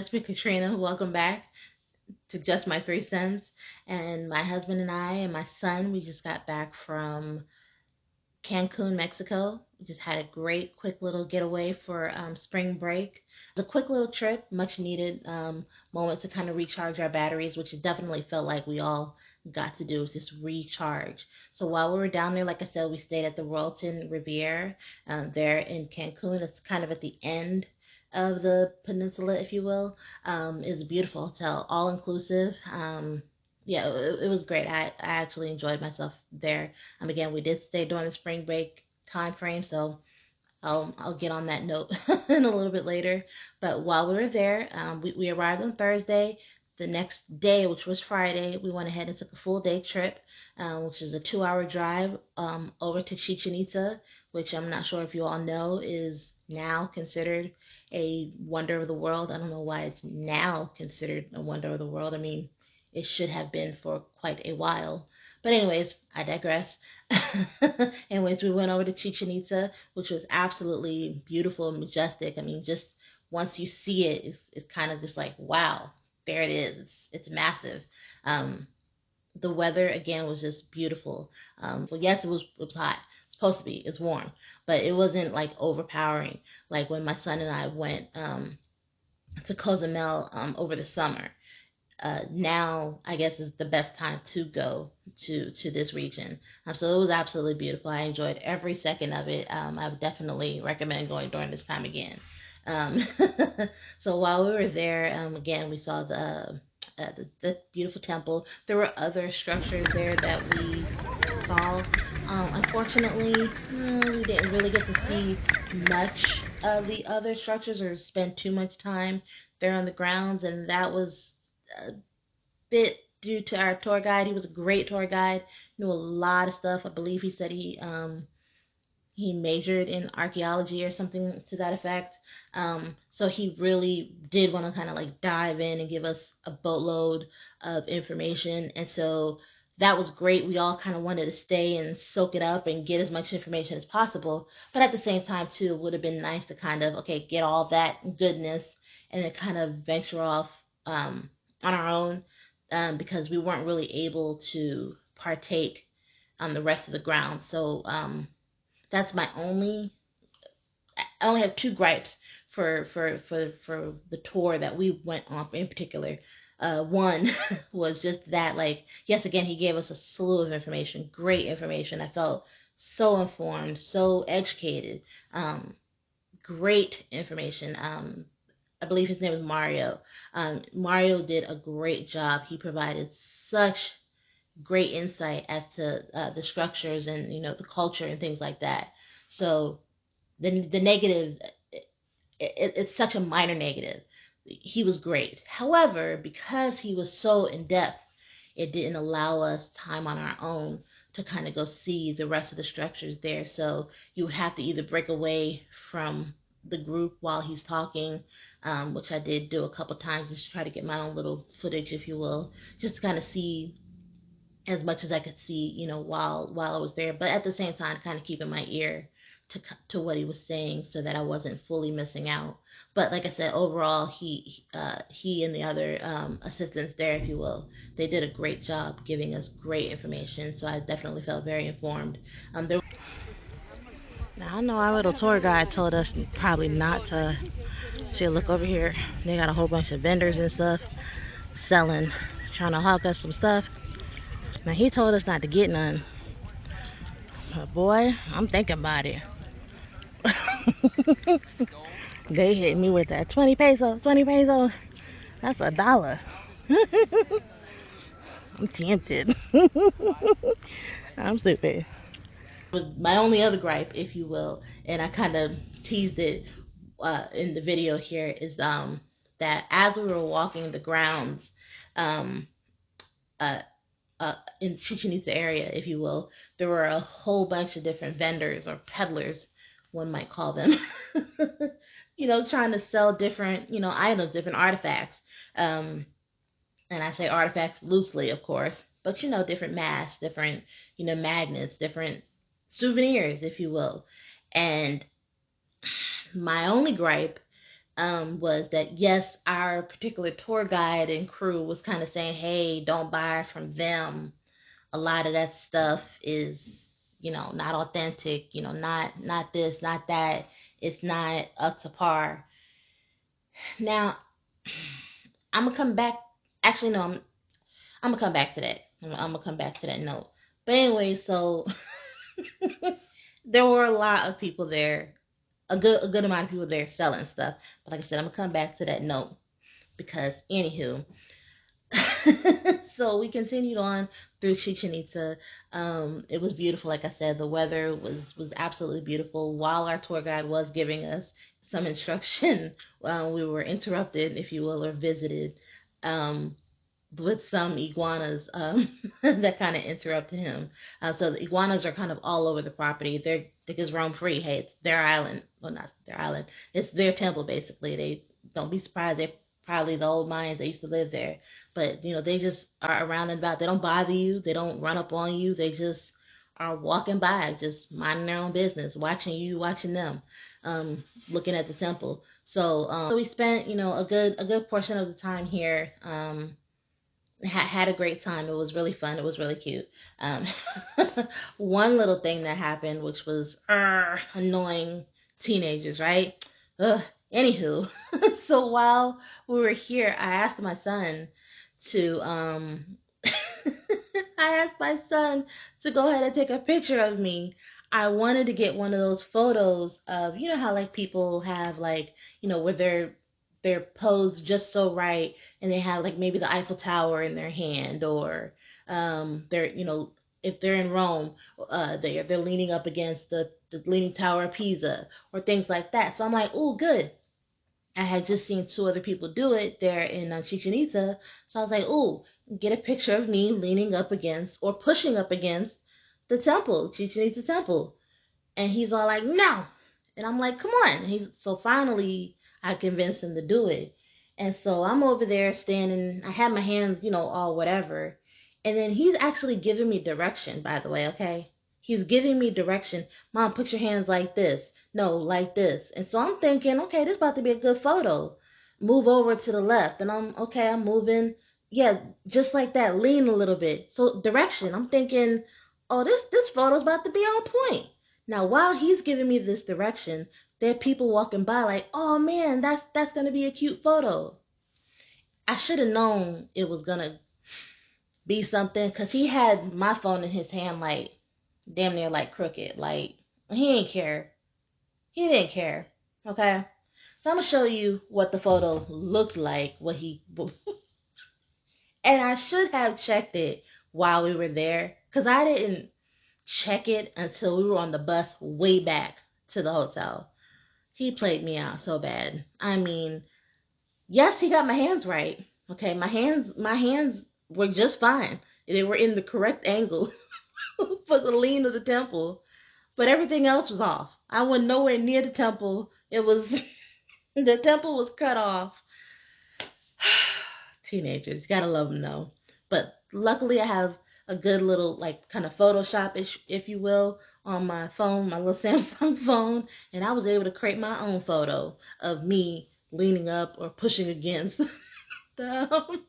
it's been Katrina. Welcome back to Just My Three Cents. And my husband and I and my son, we just got back from CANCUN, Mexico. We just had a great, quick little getaway for spring break. It was a quick little trip, much needed moment to kind of recharge our batteries, which it definitely felt like we all got to do, just recharge. So while we were down there, like I said, we stayed at the Royalton Riviera there in Cancun. It's kind of at the end of the peninsula, if you will. It's a beautiful hotel, all inclusive. Yeah, it was great. I actually enjoyed myself there. Again, we did stay during the spring break time frame, so I'll get on that note in a little bit later. But while we were there, we arrived on Thursday. The next day, which was Friday, we went ahead and took a full day trip, which is a 2 hour drive over to Chichen Itza, which I'm not sure if you all know is now considered a wonder of the world. I don't know why it's now considered a wonder of the world. I mean, it should have been for quite a while. But anyways, I digress. Anyways, we went over to Chichen Itza, which was absolutely beautiful and majestic. I mean, just once you see it, it's kind of just like, wow, there it is. It's massive. The weather again was just beautiful. Well, yes, it was hot. It's supposed to be. It's warm, but it wasn't like overpowering. Like when my son and I went to Cozumel over the summer. Now I guess is the best time to go to this region. So it was absolutely beautiful. I enjoyed every second of it. I would definitely recommend going during this time again. Um, so while we were there, again we saw the beautiful temple. There were other structures there that we saw. Unfortunately, we didn't really get to see much of the other structures or spend too much time there on the grounds, and that was a bit due to our tour guide. He was a great tour guide, knew a lot of stuff. I believe he said he majored in archaeology or something to that effect. So he really did want to kind of like dive in and give us a boatload of information. And so that was great. We all kind of wanted to stay and soak it up and get as much information as possible. But at the same time, too, it would have been nice to kind of, okay, get all that goodness and then kind of venture off on our own because we weren't really able to partake on the rest of the ground. So that's my only. I only have two gripes for the tour that we went on in particular. One was just that, like, yes, again, he gave us a slew of information, great information. I felt so informed, so educated, great information. I believe his name was Mario. Mario did a great job. He provided such great insight as to the structures and the culture and things like that. So the negatives, it's such a minor negative. He was great. However, because he was so in depth, it didn't allow us time on our own to kind of go see the rest of the structures there. So you would have to either break away from the group while he's talking, which I did do a couple times just to try to get my own little footage, if you will, just to kind of see as much as I could see, while I was there. But at the same time, kind of keeping my ear to what he was saying so that I wasn't fully missing out. But like I said, overall, he and the other assistants there, if you will, they did a great job giving us great information. So I definitely felt very informed. There. Now I know our little tour guide told us probably not to. See, look over here. They got a whole bunch of vendors and stuff selling, trying to hawk us some stuff. Now he told us not to get none. But boy, I'm thinking about it. They hit me with that 20 pesos, 20 pesos. That's $1. I'm tempted. I'm stupid. Was my only other gripe, if you will, and I kind of teased it in the video here, is that as we were walking the grounds um, uh, in Chichen Itza area, if you will, there were a whole bunch of different vendors or peddlers, one might call them, trying to sell different, items, different artifacts. And I say artifacts loosely, of course, but different masks, different, magnets, different souvenirs, if you will. And my only gripe was that yes, our particular tour guide and crew was kind of saying, hey, don't buy from them. A lot of that stuff is, not authentic, not this, not that. It's not up to par. Now, I'm gonna come back. Actually, no, I'm gonna come back to that. I'm gonna come back to that note. But anyway, so there were a lot of people there, a good amount of people there selling stuff. But like I said, I'm gonna come back to that note because anywho, so we continued on through Chichen Itza. It was beautiful, like I said. The weather was absolutely beautiful. While our tour guide was giving us some instruction, we were interrupted, if you will, or visited um, with some iguanas that kind of interrupted him. So the iguanas are kind of all over the property. They just roam free. Hey, it's their island. Well, not their island. It's their temple, basically. They don't be surprised. They're probably the old Mayans that used to live there. But they just are around and about. They don't bother you. They don't run up on you. They just are walking by, just minding their own business, watching you, watching them, looking at the temple. So we spent a good portion of the time here. Had a great time. It was really fun. It was really cute. Um, one little thing that happened, which was annoying teenagers, right? Ugh. Anywho, so while we were here, I asked my son to I asked my son to go ahead and take a picture of me. I wanted to get one of those photos of, how like people have like, where they're posed just so right and they have like maybe the Eiffel Tower in their hand, or they're, if they're in Rome, they're leaning up against the Leaning Tower of Pisa or things like that. So I'm like, oh, good. I had just seen two other people do it there in Chichen Itza. So I was like, ooh, get a picture of me leaning up against or pushing up against the temple, Chichen Itza temple. And he's all like, no. And I'm like, come on. So finally I convinced him to do it. And so I'm over there standing, I have my hands, all whatever. And then he's actually giving me direction, by the way, okay? He's giving me direction. Mom, put your hands like this. No, like this. And so I'm thinking, okay, this is about to be a good photo. Move over to the left. And I'm moving. Yeah, just like that. Lean a little bit. So direction. I'm thinking, oh, this photo's about to be on point. Now, while he's giving me this direction, there are people walking by like, oh man, that's gonna be a cute photo. I should have known it was gonna be something because he had my phone in his hand like damn near like crooked. Like he didn't care. He didn't care. Okay. So I'm gonna show you what the photo looked like. And I should have checked it while we were there because I didn't check it until we were on the bus way back to the hotel. He played me out so bad. I mean, yes, he got my hands right. Okay, my hands were just fine. They were in the correct angle for the lean of the temple, but everything else was off. I went nowhere near the temple. It was the temple was cut off. Teenagers, you gotta love them though. But luckily, I have a good little like kind of Photoshop, if you will, on my phone, my little Samsung phone, and I was able to create my own photo of me leaning up or pushing against the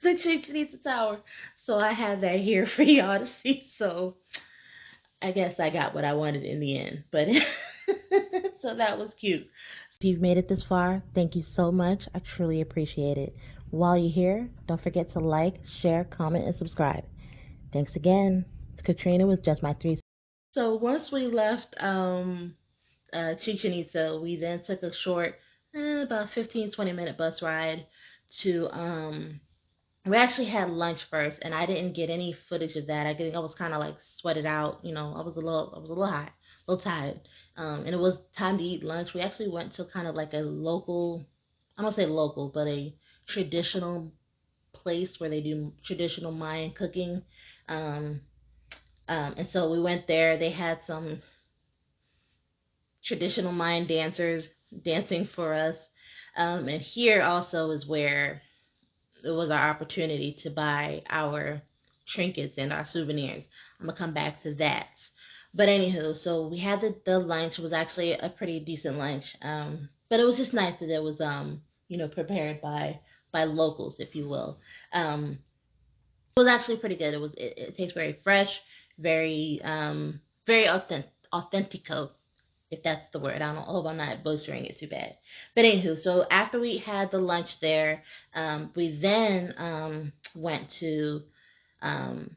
the Chichen Itza Tower. So I have that here for y'all to see. So I guess I got what I wanted in the end. But so that was cute. If you've made it this far, thank you so much. I truly appreciate it. While you're here, don't forget to like, share, comment, and subscribe. Thanks again. It's Katrina with Just My Three. So once we left Chichen Itza, we then took a short, about 15-20 minute bus ride to we actually had lunch first, and I didn't get any footage of that. I was kind of like sweated out, I was a little hot, a little tired, and it was time to eat lunch. We actually went to kind of like a local, I don't say local, but a traditional place where they do traditional Mayan cooking, um, and so we went there. They had some traditional Mayan dancers dancing for us, and here also is where it was our opportunity to buy our trinkets and our souvenirs. I'm gonna come back to that. But anywho, so we had the lunch. It was actually a pretty decent lunch. but it was just nice that it was prepared by locals, if you will. It was actually pretty good. It tastes very fresh, very authentico, if that's the word. I don't know. I hope I'm not butchering it too bad. But anywho, so after we had the lunch there, we then went to um,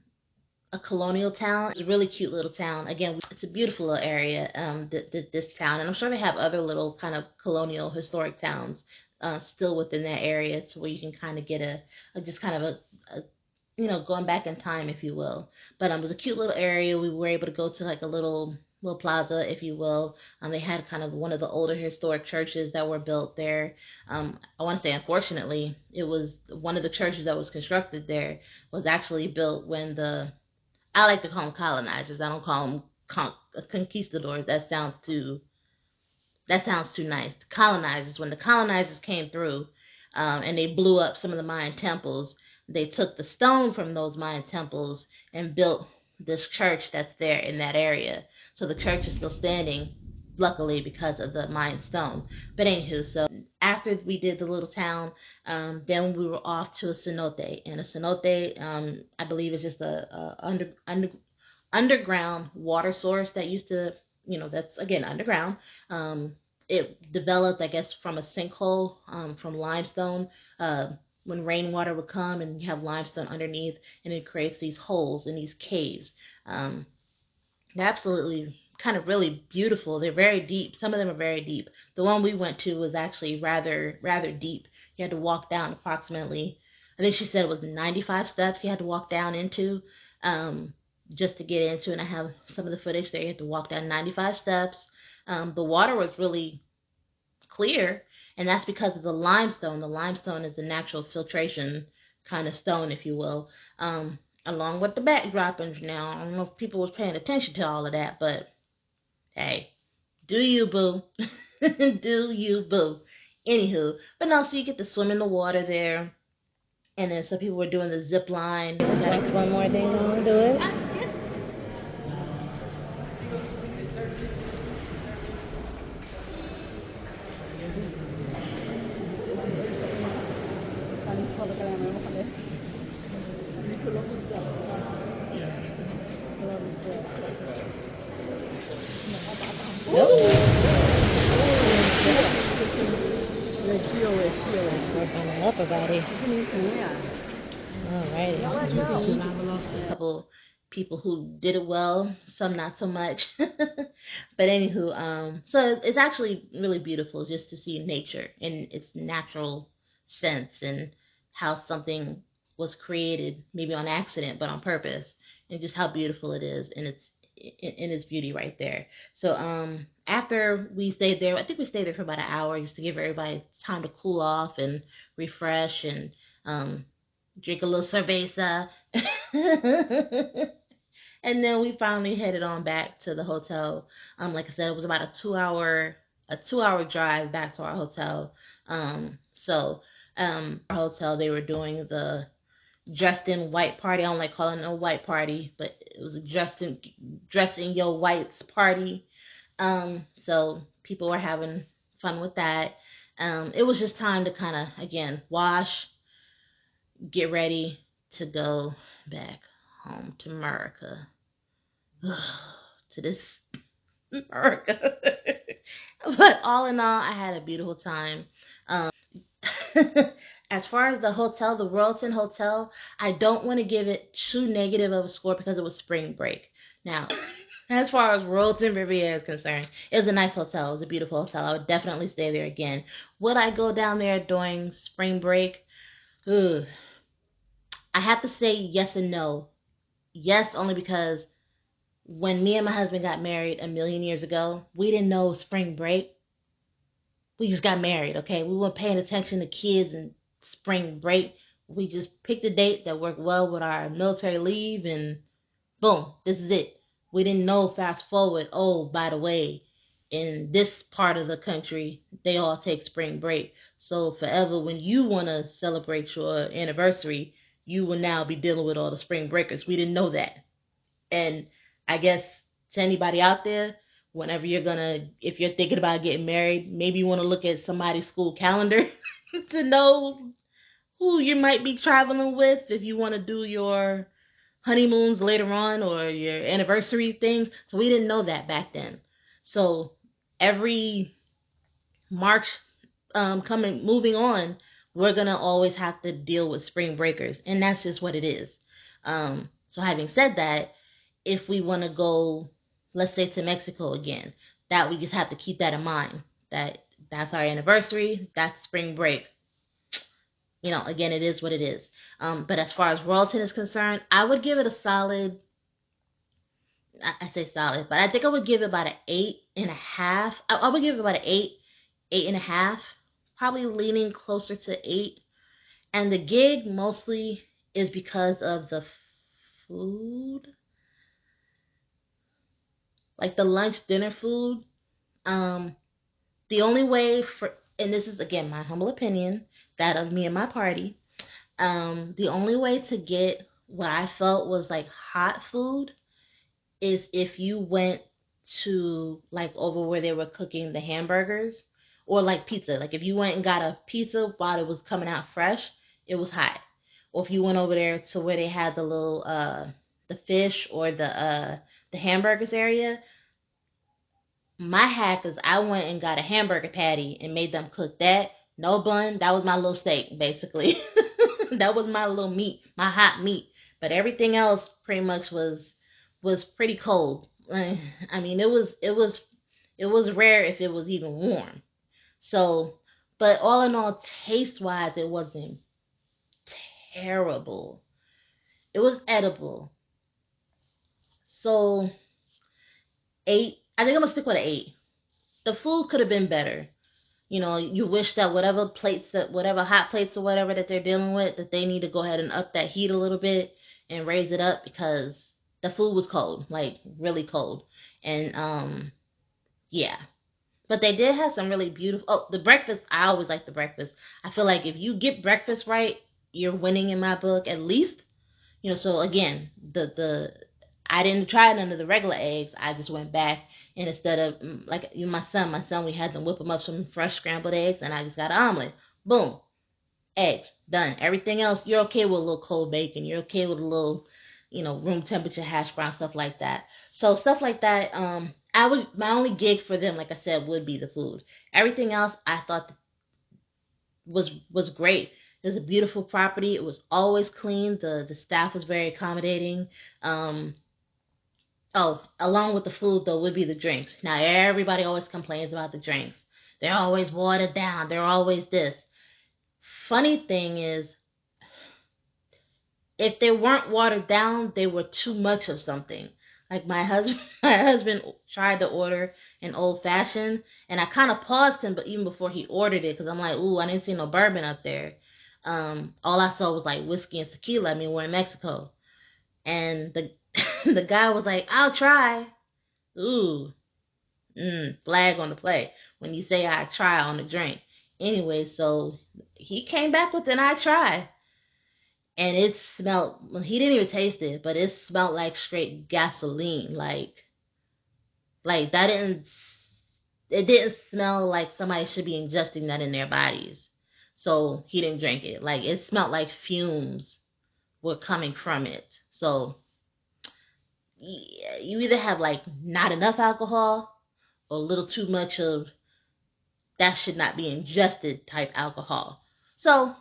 a colonial town. It's a really cute little town. Again, it's a beautiful little area, this town. And I'm sure they have other little kind of colonial historic towns still within that area, to where you can kind of get a just kind of a going back in time, if you will. But it was a cute little area. We were able to go to like a little plaza, if you will. They had kind of one of the older historic churches that were built there. I want to say, unfortunately, it was one of the churches that was constructed there was actually built when I like to call them colonizers. I don't call them conquistadors. That sounds too nice. Colonizers. When the colonizers came through, and they blew up some of the Mayan temples, they took the stone from those Mayan temples and built this church that's there in that area. So the church is still standing, luckily, because of the Mayan stone. But anywho, so after we did the little town, then we were off to a cenote. And a cenote, I believe, is just underground water source that used to, that's again underground. It developed, I guess, from a sinkhole, from limestone. When rainwater would come and you have limestone underneath, and it creates these holes in these caves. They're absolutely kind of really beautiful. They're very deep. Some of them are very deep. The one we went to was actually rather deep. You had to walk down approximately, I think she said it was 95 steps you had to walk down into, just to get into. And I have some of the footage there. You had to walk down 95 steps. The water was really clear, and that's because of the limestone. The limestone is a natural filtration kind of stone, if you will, along with the backdroppings. Now, I don't know if people was paying attention to all of that, but hey, do you, boo? Do you, boo? Anywho, but no, so you get to swim in the water there, and then some people were doing the zip line. Got one more thing, I want to do it. Up about it. Alrighty. A couple people who did it well, some not so much. But anywho, so it's actually really beautiful just to see nature in its natural sense, and how something was created, maybe on accident but on purpose, and just how beautiful it is in its beauty right there. So after we stayed there, I think we stayed there for about an hour just to give everybody time to cool off and refresh, and drink a little cerveza. And then we finally headed on back to the hotel. Like I said, it was about a 2-hour drive back to our hotel. So our hotel, they were doing the dressed in white party. I don't like calling it a white party, but it was a dressed in your whites party. So people were having fun with that. It was just time to kind of, again, wash, get ready to go back home to America. To this America. But all in all, I had a beautiful time. As far as the hotel, the Royalton Hotel, I don't want to give it too negative of a score because it was spring break. Now, as far as Royalton Riviera is concerned, it was a nice hotel. It was a beautiful hotel. I would definitely stay there again. Would I go down there during spring break? Ugh. I have to say yes and no. Yes, only because when me and my husband got married a million years ago, we didn't know spring break. We just got married, okay? We weren't paying attention to kids and spring break. We just picked a date that worked well with our military leave, and boom, this is it. We didn't know, fast forward, oh, by the way, in this part of the country, they all take spring break. So forever, when you want to celebrate your anniversary, you will now be dealing with all the spring breakers. We didn't know that. And I guess to anybody out there, whenever if you're thinking about getting married, maybe you want to look at somebody's school calendar to know who you might be traveling with if you want to do your honeymoons later on or your anniversary things. So we didn't know that back then. So every March moving on, we're gonna always have to deal with spring breakers, and that's just what it is. So having said that, if we want to go, let's say to Mexico again, that we just have to keep that in mind. That's our anniversary. That's spring break. Again, it is what it is. But as far as Royalton is concerned, I would give it a solid. I say solid, but I think I would give it about an 8.5. I would give it about an 8.5, probably leaning closer to 8. And the gig mostly is because of the food, like the lunch dinner food. The only way and this is again my humble opinion, that of me and my party, the only way to get what I felt was like hot food is if you went to like over where they were cooking the hamburgers, or like pizza. Like if you went and got a pizza while it was coming out fresh, it was hot. Or if you went over there to where they had the little the fish or the hamburgers area. My hack is I went and got a hamburger patty and made them cook that. No bun. That was my little steak, basically. That was my little meat, my hot meat. But everything else pretty much was pretty cold. I mean, it was rare if it was even warm. So, but all in all, taste wise, it wasn't terrible. It was edible. So 8. I think I'm gonna stick with an 8. The food could have been better. You wish that whatever hot plates or whatever that they're dealing with, that they need to go ahead and up that heat a little bit and raise it up, because the food was cold, like really cold. And yeah. But they did have some really beautiful. Oh, the breakfast. I always like the breakfast. I feel like if you get breakfast right, you're winning in my book, at least. So again, the I didn't try none of the regular eggs. I just went back, and instead of like my son, we had them whip them up some fresh scrambled eggs, and I just got an omelet. Boom, eggs done. Everything else, you're okay with a little cold bacon. You're okay with a little, room temperature hash brown, stuff like that. So stuff like that. My only gig for them, like I said, would be the food. Everything else, I thought was great. It was a beautiful property. It was always clean. The staff was very accommodating. Oh, along with the food though would be the drinks. Now everybody always complains about the drinks. They're always watered down. They're always this. Funny thing is, if they weren't watered down, they were too much of something. Like my husband, my husband tried to order an old fashioned, and I kind of paused him, but even before he ordered it, because I'm like, ooh, I didn't see no bourbon up there. All I saw was like whiskey and tequila. I mean, we're in Mexico, and the the guy was like, I'll try. Ooh, flag on the play when you say I try on the drink. Anyway, so he came back with an I try. And it smelled, well, he didn't even taste it, but it smelled like straight gasoline. Like that it didn't smell like somebody should be ingesting that in their bodies. So he didn't drink it. Like it smelled like fumes were coming from it. So yeah, you either have like not enough alcohol or a little too much of that should not be ingested type alcohol. So,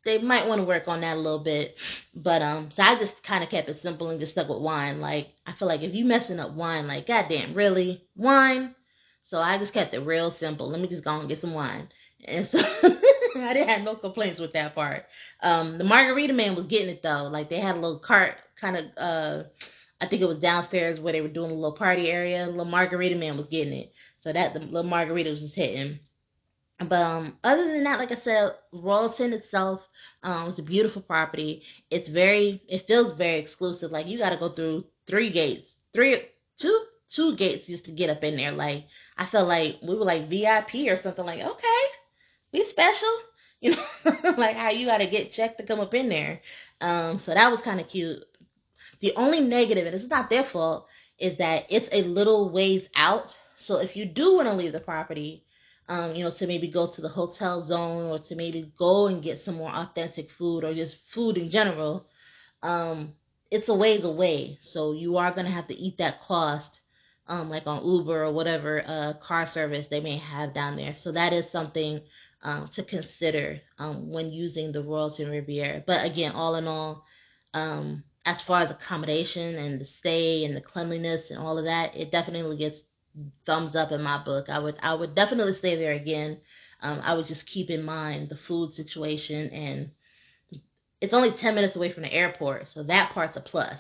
they might want to work on that a little bit. But so I just kind of kept it simple and just stuck with wine. Like I feel like if you messing up wine, like goddamn, really wine. So I just kept it real simple. Let me just go and get some wine. And so I didn't have no complaints with that part. The margarita man was getting it though. Like they had a little cart kind of I think it was downstairs where they were doing a little party area. The little margarita man was getting it. So that the little margarita was just hitting. But other than that, like I said, Royalton itself is a beautiful property. It feels very exclusive. Like you got to go through two gates just to get up in there. Like I felt like we were like VIP or something. Like okay, we special, like how you got to get checked to come up in there. So that was kind of cute. The only negative, and it's not their fault, is that it's a little ways out. So if you do want to leave the property, to maybe go to the hotel zone or to maybe go and get some more authentic food or just food in general, um, it's a ways away. So you are going to have to eat that cost, like on Uber or whatever car service they may have down there. So that is something to consider when using the Royalton Riviera. But again, all in all, as far as accommodation and the stay and the cleanliness and all of that, it definitely gets thumbs up in my book. I would definitely stay there again. I would just keep in mind the food situation, and it's only 10 minutes away from the airport, so that part's a plus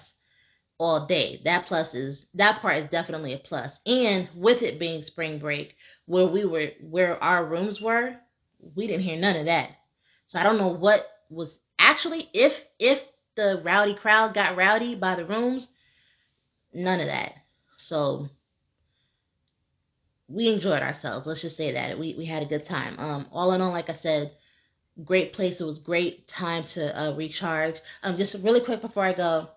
all day. That part is definitely a plus. And with it being spring break, where our rooms were, we didn't hear none of that. So I don't know what was actually, if the rowdy crowd got rowdy by the rooms, none of that. So we enjoyed ourselves. Let's just say that we had a good time. All in all, like I said, great place. It was great time to recharge. Just really quick before I go,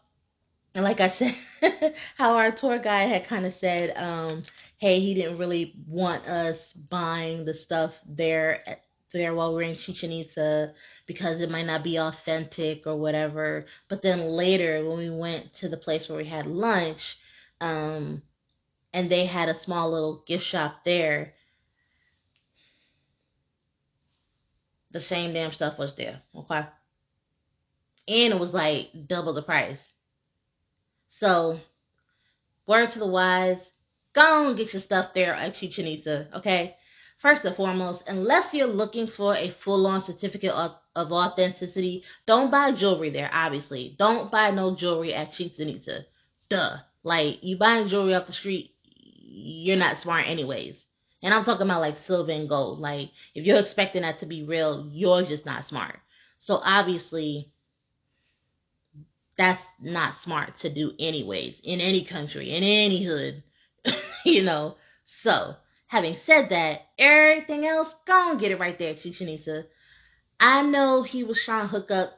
and like I said, how our tour guide had kind of said, hey, he didn't really want us buying the stuff there while we're in Chichen Itza because it might not be authentic or whatever. But then later, when we went to the place where we had lunch, and they had a small little gift shop there, the same damn stuff was there, okay? And it was like double the price. So, word to the wise, go and get your stuff there at Chichen Itza, okay? First and foremost, unless you're looking for a full-on certificate of authenticity, don't buy jewelry there, obviously. Don't buy no jewelry at Chichen Itza. Duh. Like, you buying jewelry off the street, you're not smart anyways. And I'm talking about like silver and gold. Like, if you're expecting that to be real, you're just not smart. So obviously, that's not smart to do anyways, in any country, in any hood, you know. So, having said that, everything else, go and get it right there at Chichen Itza. I know he was trying to hook up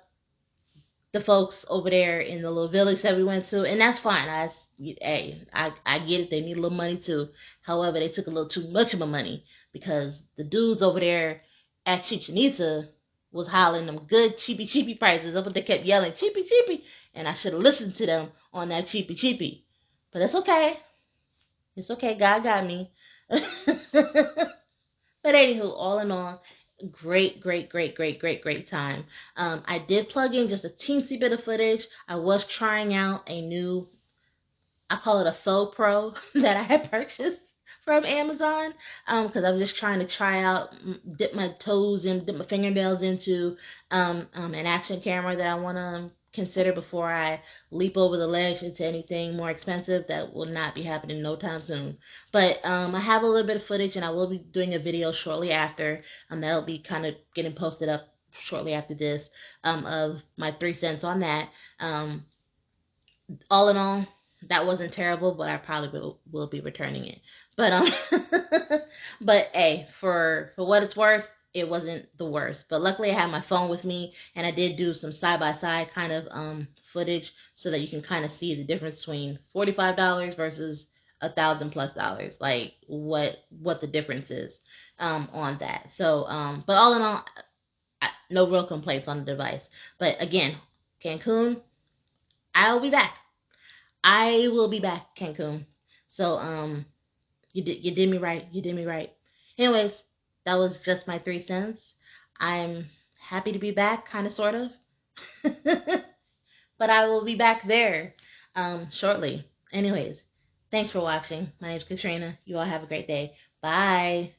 the folks over there in the little village that we went to, and that's fine. I get it. They need a little money too. However, they took a little too much of my money because the dudes over there at Chichen Itza was hollering them good cheapy prices. That's what they kept yelling, cheapy, and I should have listened to them on that cheapy. But it's okay. It's okay. God got me. But anywho, all in all, great time. I did plug in just a teensy bit of footage. I was trying out a new, I call it a faux pro that I had purchased from Amazon, because I'm just trying to try out, dip my toes and dip my fingernails into an action camera that I want to consider before I leap over the ledge into anything more expensive. That will not be happening no time soon. But I have a little bit of footage, and I will be doing a video shortly after. That'll be kind of getting posted up shortly after this, of my 3 cents on that. All in all, that wasn't terrible, but I probably will be returning it. But but hey, for what it's worth, it wasn't the worst. But luckily, I had my phone with me, and I did do some side by side kind of footage so that you can kind of see the difference between $45 versus $1,000+, like what the difference is on that. So but all in all, no real complaints on the device. But again, Cancun, I'll be back. I will be back, Cancun. So you did me right. You did me right. Anyways, that was just my 3 cents. I'm happy to be back, kind of, sort of. But I will be back there shortly. Anyways, thanks for watching. My name's Katrina. You all have a great day. Bye.